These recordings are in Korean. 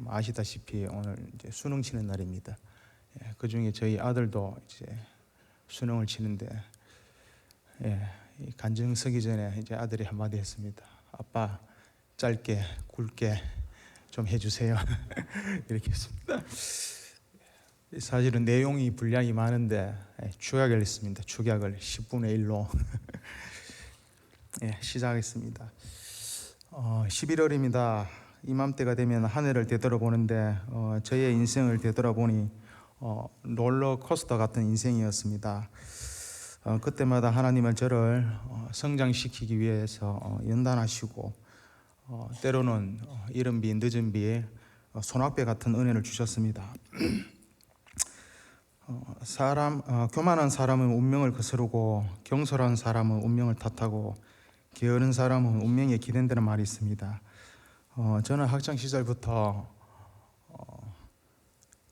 아시다시피 오늘 이제 수능 치는 날입니다. 그 중에 저희 아들도 이제 수능을 치는데, 이 간증 서기 전에 이제 아들이 한마디 했습니다. 아빠, 짧게 굵게 좀 해주세요. 이렇게 했습니다. 사실은 내용이 분량이 많은데 축약을 했습니다. 축약을 10분의 1로 시작하겠습니다. 11월입니다. 이맘때가 되면 한 해를 되돌아보는데 저의 인생을 되돌아보니 롤러코스터 같은 인생이었습니다. 그때마다 하나님은 저를 성장시키기 위해서 연단하시고 때로는 이른 비 늦은 비에 소낙배 같은 은혜를 주셨습니다. 교만한 사람은 운명을 거스르고 경솔한 사람은 운명을 탓하고 게으른 사람은 운명에 기댄다는 말이 있습니다. 저는 학창 시절부터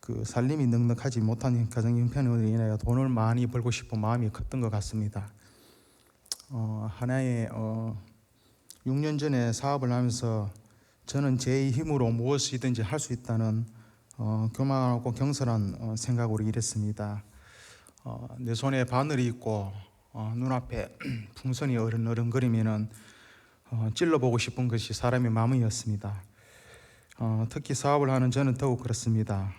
그 살림이 넉넉하지 못한 가정 형편으로 인하여 돈을 많이 벌고 싶은 마음이 컸던 것 같습니다. 하나의 6년 전에 사업을 하면서 저는 제 힘으로 무엇이든지 할 수 있다는 교만하고 경솔한 생각으로 일했습니다. 내 손에 바늘이 있고 눈앞에 풍선이 어른어른거리면은 찔러보고 싶은 것이 사람의 마음이었습니다. 특히 사업을 하는 저는 더욱 그렇습니다.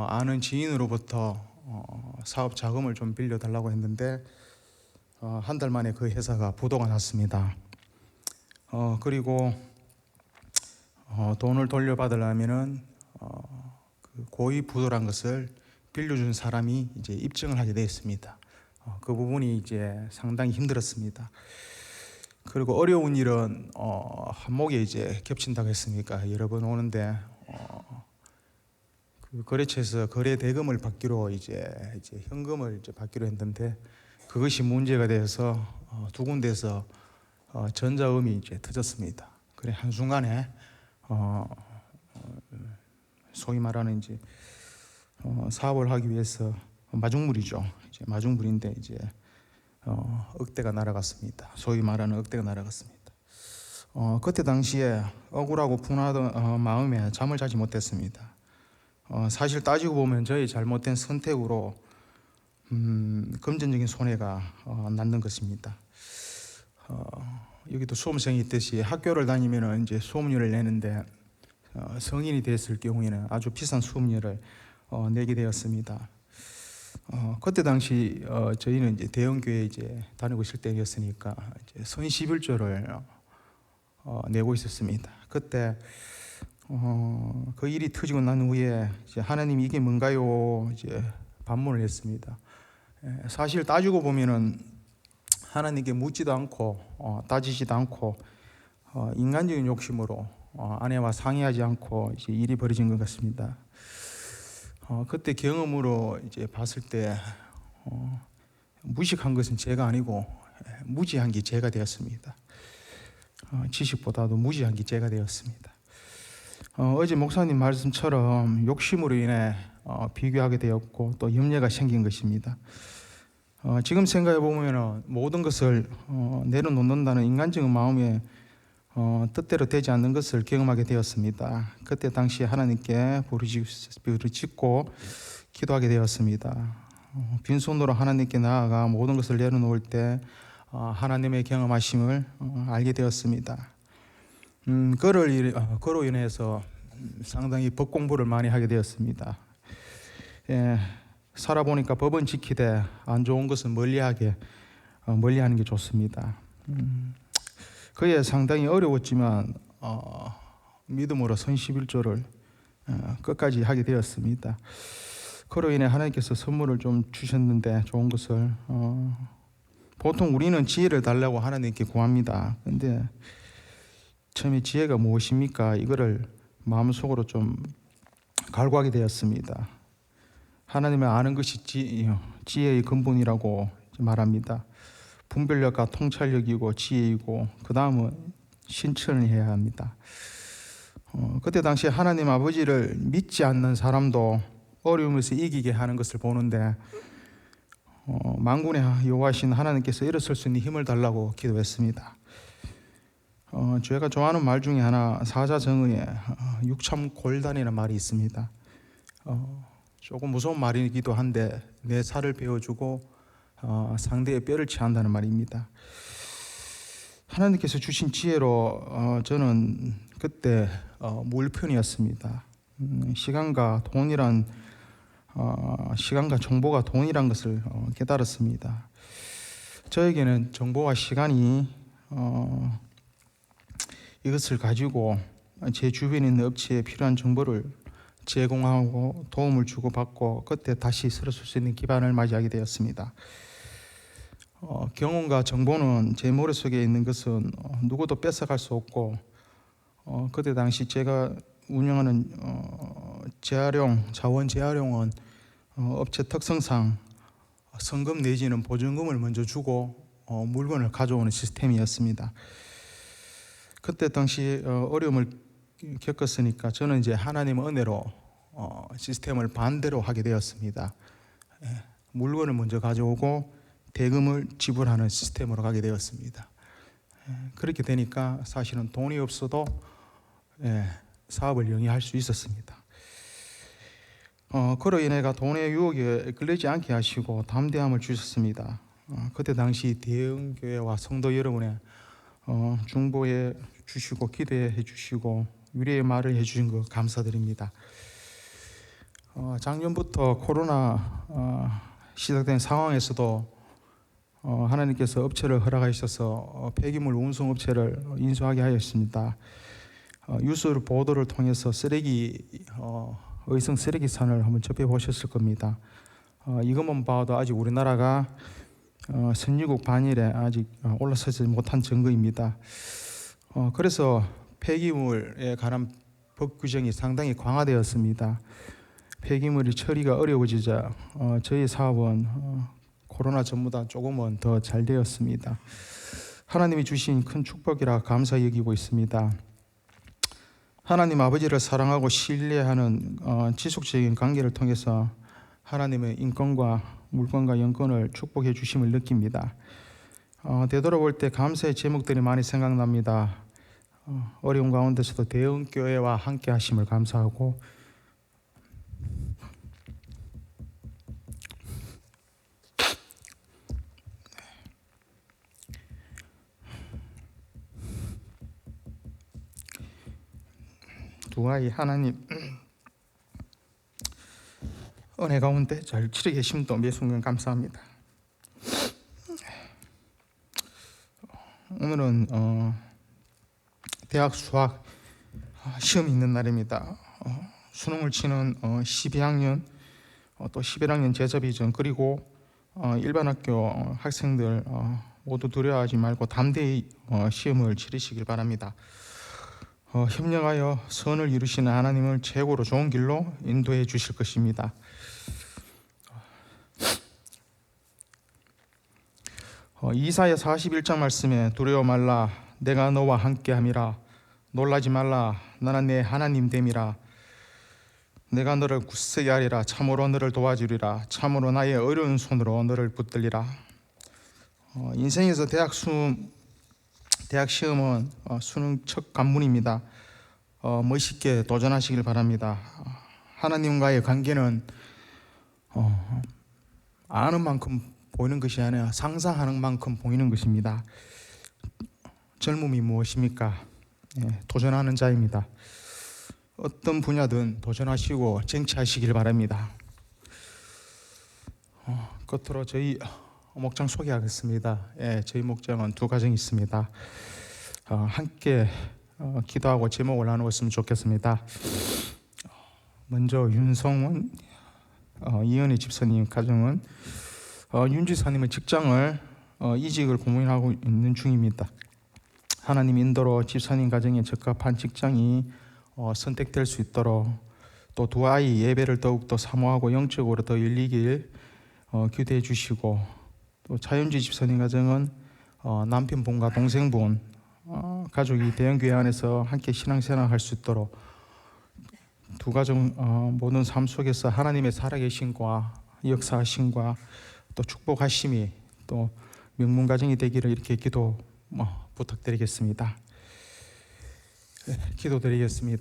아는 지인으로부터 사업 자금을 좀 빌려달라고 했는데 한 달 만에 그 회사가 부도가 났습니다. 그리고 돈을 돌려받으려면은 그 고의 부도란 것을 빌려준 사람이 이제 입증을 하게 되었습니다. 그 부분이 이제 상당히 힘들었습니다. 그리고 어려운 일은 한목에 이제 겹친다고 했으니까 여러 번 오는데 그 거래처에서 거래 대금을 받기로 이제 현금을 이제 받기로 했는데 그것이 문제가 되어서 두 군데서 전자음이 이제 터졌습니다. 그래 한 순간에 소위 말하는 이제 사업을 하기 위해서 마중물이죠. 이제 마중물인데 이제 억대가 날아갔습니다. 소위 말하는 억대가 날아갔습니다. 그때 당시에 억울하고 분하던 마음에 잠을 자지 못했습니다. 사실 따지고 보면 저의 잘못된 선택으로 금전적인 손해가 났는 것입니다. 여기도 수험생이 있듯이 학교를 다니면 이제 수업료를 내는데 성인이 됐을 경우에는 아주 비싼 수업료를 내게 되었습니다. 그때 당시 저희는 이제 대형교회 이제 다니고 있을 때였으니까 이제 선십일조를 내고 있었습니다. 그때 그 일이 터지고 난 후에 이제 하나님 이게 뭔가요? 이제 반문을 했습니다. 사실 따지고 보면은 하나님께 묻지도 않고 따지지도 않고 인간적인 욕심으로 아내와 상의하지 않고 이제 일이 벌어진 것 같습니다. 그때 경험으로 이제 봤을 때 무식한 것은 제가 아니고 무지한 게 제가 되었습니다. 지식보다도 무지한 게 제가 되었습니다. 어제 목사님 말씀처럼 욕심으로 인해 비교하게 되었고 또 염려가 생긴 것입니다. 지금 생각해 보면 모든 것을 내려놓는다는 인간적인 마음에 뜻대로 되지 않는 것을 경험하게 되었습니다. 그때 당시에 하나님께 부르짖고 기도하게 되었습니다. 빈손으로 하나님께 나아가 모든 것을 내려놓을 때 하나님의 경험하심을 알게 되었습니다. 그로 인해서 상당히 법 공부를 많이 하게 되었습니다. 살아보니까 법은 지키되 안 좋은 것은 멀리하는 게 좋습니다. 그에 상당히 어려웠지만 믿음으로 선십일조를 끝까지 하게 되었습니다. 그로 인해 하나님께서 선물을 좀 주셨는데 좋은 것을 보통 우리는 지혜를 달라고 하나님께 구합니다. 근데 처음에 지혜가 무엇입니까? 이거를 마음속으로 좀 갈구하게 되었습니다. 하나님을 아는 것이 지혜의 근본이라고 말합니다. 분별력과 통찰력이고 지혜이고 그 다음은 신천을 해야 합니다. 그때 당시에 하나님 아버지를 믿지 않는 사람도 어려움에서 이기게 하는 것을 보는데 만군의 여호와신 하나님께서 일어설 수 있는 힘을 달라고 기도했습니다. 제가 좋아하는 말 중에 하나 사자성어에 육참골단이라는 말이 있습니다. 조금 무서운 말이기도 한데 내 살을 베어주고 상대의 뼈를 취한다는 말입니다. 하나님께서 주신 지혜로 저는 그때 무일편이었습니다. 시간과 정보가 돈이란 것을 깨달았습니다. 저에게는 정보와 시간이 이것을 가지고 제 주변에 있는 업체에 필요한 정보를 제공하고 도움을 주고받고 그때 다시 서로 설 수 있는 기반을 맞이하게 되었습니다. 경험과 정보는 제 머릿속에 있는 것은 누구도 뺏어갈 수 없고 그때 당시 제가 운영하는 자원 재활용은 업체 특성상 성금 내지는 보증금을 먼저 주고 물건을 가져오는 시스템이었습니다. 그때 당시 어려움을 겪었으니까 저는 이제 하나님의 은혜로 시스템을 반대로 하게 되었습니다. 물건을 먼저 가져오고 대금을 지불하는 시스템으로 가게 되었습니다. 그렇게 되니까 사실은 돈이 없어도 사업을 영위할 수 있었습니다. 그로 인해가 돈의 유혹에 끌리지 않게 하시고 담대함을 주셨습니다. 그때 당시 대형교회와 성도 여러분의 중보해 주시고 기도해 주시고 위로의 말을 해주신 거 감사드립니다. 작년부터 코로나 시작된 상황에서도 하나님께서 업체를 허락하셔서 폐기물 운송 업체를 인수하게 하였습니다. 뉴스 보도를 통해서 의성 쓰레기산을 한번 접해 보셨을 겁니다. 이것만 봐도 아직 우리나라가 선진국 반열에 아직 올라서지 못한 증거입니다. 그래서 폐기물에 관한 법 규정이 상당히 강화되었습니다. 폐기물이 처리가 어려워지자 저희 사업은 코로나 전보다 조금은 더 잘 되었습니다. 하나님이 주신 큰 축복이라 감사히 여기고 있습니다. 하나님 아버지를 사랑하고 신뢰하는 지속적인 관계를 통해서 하나님의 인권과 물건과 영권을 축복해 주심을 느낍니다. 되돌아볼 때 감사의 제목들이 많이 생각납니다. 어려운 가운데서도 대형교회와 함께 하심을 감사하고 두 아이 하나님 은혜 가운데 잘 치르게 계심도 매 순간 감사합니다. 오늘은 대학 수학 시험이 있는 날입니다. 수능을 치는 12학년 또 11학년 제자비전 그리고 일반 학교 학생들 모두 두려워하지 말고 담대히 시험을 치르시길 바랍니다. 협력하여 선을 이루시는 하나님을 최고로 좋은 길로 인도해 주실 것입니다. 이사야 41장 말씀에 두려워 말라 내가 너와 함께함이라 놀라지 말라 나는 내 하나님 됨이라 내가 너를 굳세게 하리라 참으로 너를 도와주리라 참으로 나의 어려운 손으로 너를 붙들리라. 인생에서 대학 시험은 수능 첫 관문입니다. 멋있게 도전하시길 바랍니다. 하나님과의 관계는 아는 만큼 보이는 것이 아니라 상상하는 만큼 보이는 것입니다. 젊음이 무엇입니까? 도전하는 자입니다. 어떤 분야든 도전하시고 쟁취하시길 바랍니다. 끝으로 저희 목장 소개하겠습니다. 저희 목장은 두 가정이 있습니다. 함께 기도하고 제목을 나누었으면 좋겠습니다. 먼저 윤성원, 이은희 집사님 가정은 윤 지사님의 직장을 이직을 고민하고 있는 중입니다. 하나님 인도로 집사님 가정에 적합한 직장이 선택될 수 있도록 또 두 아이 예배를 더욱더 사모하고 영적으로 더 열리길 기도해 주시고 또 차윤지 집사님 가정은 남편분과 동생분 가족이 대형교회 안에서 함께 신앙생활 할 수 있도록 두 가정 모든 삶 속에서 하나님의 살아계심과 역사하심과 또 축복하심이 또 명문 가정이 되기를 이렇게 기도 부탁드리겠습니다. 기도드리겠습니다.